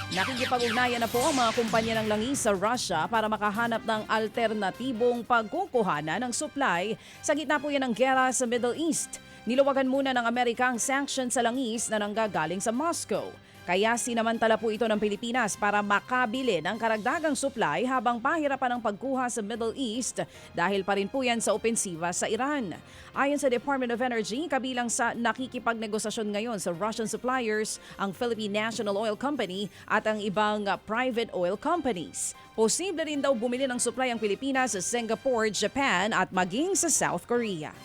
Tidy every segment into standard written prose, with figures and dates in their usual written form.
Nakikipag-ugnayan na po ang mga kumpanya ng langis sa Russia para makahanap ng alternatibong pagkukuhanan ng supply sa gitna po yan ng gera sa Middle East. Niluwagan muna ng Amerika ang sanctions sa langis na nanggagaling sa Moscow. Kaya sinamantala po ito ng Pilipinas para makabili ng karagdagang supply habang pahirapan ang pagkuha sa Middle East dahil pa rin po yan sa opensiba sa Iran. Ayon sa Department of Energy, kabilang sa nakikipagnegosasyon ngayon sa Russian suppliers ang Philippine National Oil Company at ang ibang private oil companies. Posible rin daw bumili ng supply ang Pilipinas sa Singapore, Japan at maging sa South Korea.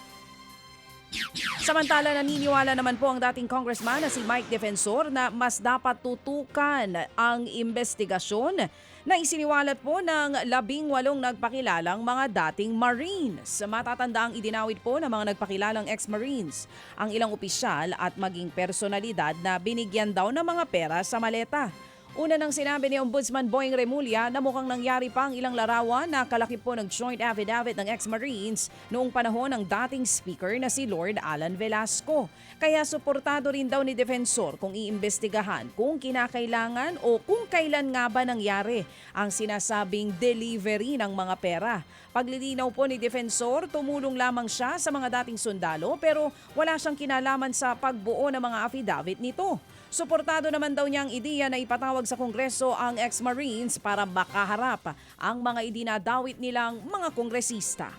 Samantala, naniniwala naman po ang dating congressman na si Mike Defensor na mas dapat tutukan ang investigasyon na isiniwalat po ng 18 nagpakilalang mga dating Marines. Matatanda ang idinawit po ng mga nagpakilalang ex-Marines ang ilang opisyal at maging personalidad na binigyan daw ng mga pera sa maleta. Una nang sinabi ni Ombudsman Boying Remulla na mukhang nangyari pa ang ilang larawan na kalakip po ng joint affidavit ng ex-Marines noong panahon ng dating speaker na si Lord Alan Velasco. Kaya suportado rin daw ni Defensor kung iimbestigahan kung kinakailangan o kung kailan nga ba nangyari ang sinasabing delivery ng mga pera. Paglilinaw po ni Defensor, tumulong lamang siya sa mga dating sundalo pero wala siyang kinalaman sa pagbuo ng mga affidavit nito. Suportado naman daw niya ang ideya na ipatawag sa Kongreso ang ex-Marines para makaharap ang mga idinadawit nilang mga kongresista.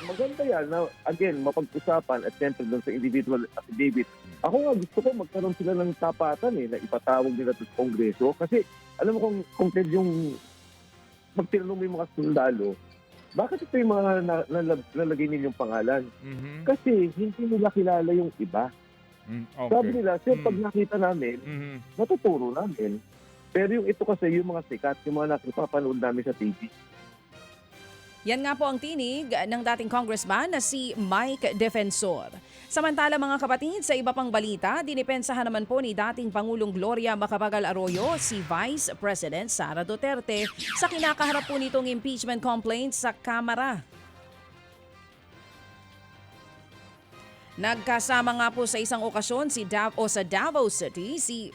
Maganda yan na, again, mapag-usapan at siyempre doon sa individual affidavit. Ako nga gusto ko magkaroon sila ng tapatan na ipatawag nila sa Kongreso. Kasi alam mo kung yung magtinanong mo yung mga sundalo, bakit ito yung mga nalagay ninyong pangalan? Mhm. Kasi hindi nila kilala yung iba. Okay. Sabi nila, sir, pag nakita namin, natuturo namin. Pero yung ito kasi, yung mga sikat, yung mga napapanood namin sa TV. Yan nga po ang tinig ng dating congressman na si Mike Defensor. Samantala mga kapatid, sa iba pang balita, dinipensahan naman po ni dating Pangulong Gloria Macapagal Arroyo si Vice President Sara Duterte sa kinakaharap po nitong impeachment complaint sa Kamara. Nagkasama nga po sa isang okasyon sa Davao City si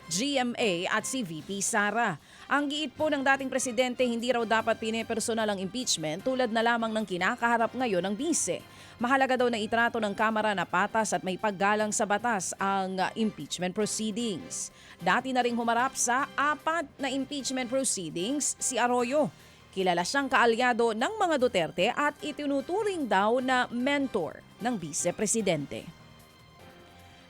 GMA at si VP Sara. Ang giit po ng dating presidente, hindi raw dapat pinepersonal ang impeachment tulad na lamang ng kinakaharap ngayon ng bise. Mahalaga daw na itrato ng Kamara na patas at may paggalang sa batas ang impeachment proceedings. Dati na ring humarap sa 4 na impeachment proceedings si Arroyo. Kilala siyang kaalyado ng mga Duterte at itinuturing daw na mentor ng vice-presidente.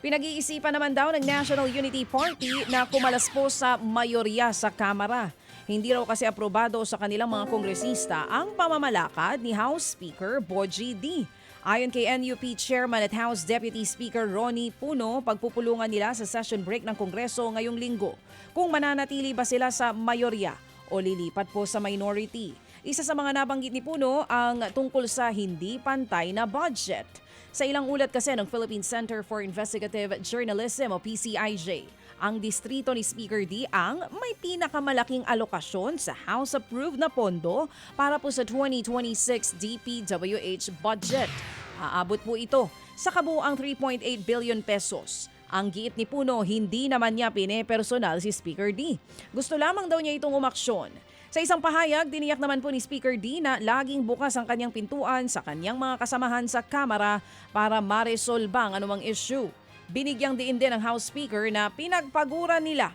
Pinag-iisipan naman daw ng National Unity Party na kumalas po sa mayorya sa Kamara. Hindi raw kasi aprobado sa kanilang mga kongresista ang pamamalakad ni House Speaker Bogie D. Ayon kay NUP Chairman at House Deputy Speaker Ronnie Puno, pagpupulungan nila sa session break ng Kongreso ngayong linggo kung mananatili ba sila sa mayorya o lilipat po sa minority. Isa sa mga nabanggit ni Puno ang tungkol sa hindi pantay na budget. Sa ilang ulat kasi ng Philippine Center for Investigative Journalism o PCIJ, ang distrito ni Speaker D ang may pinakamalaking alokasyon sa House-approved na pondo para po sa 2026 DPWH budget. Aabot po ito sa kabuuang 3.8 billion pesos. Ang giit ni Puno, hindi naman niya pinepersonal si Speaker D. Gusto lamang daw niya itong umaksyon. Sa isang pahayag, diniyak naman po ni Speaker D na laging bukas ang kanyang pintuan sa kanyang mga kasamahan sa Kamara para maresolba ang anumang issue. Binigyang diin din ng House Speaker na pinagpagura nila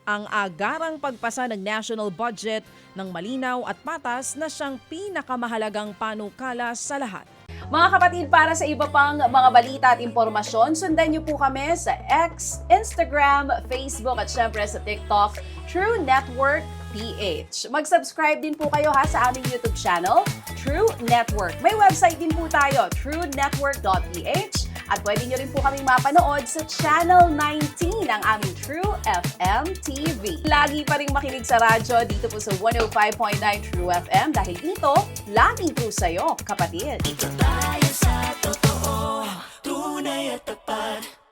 ang agarang pagpasa ng national budget ng malinaw at patas na siyang pinakamahalagang panukala sa lahat. Mga kapatid, para sa iba pang mga balita at impormasyon, sundan niyo po kami sa X, Instagram, Facebook at syempre sa TikTok, True Network PH. Mag-subscribe din po kayo sa aming YouTube channel, True Network. May website din po tayo, truenetwork.ph, at pwede niyo rin po kaming mapanood sa Channel 19 ng aming True FM TV. Lagi pa rin makinig sa radyo dito po sa 105.9 True FM dahil dito, laging true sa'yo, kapatid. Dito tayo sa totoo.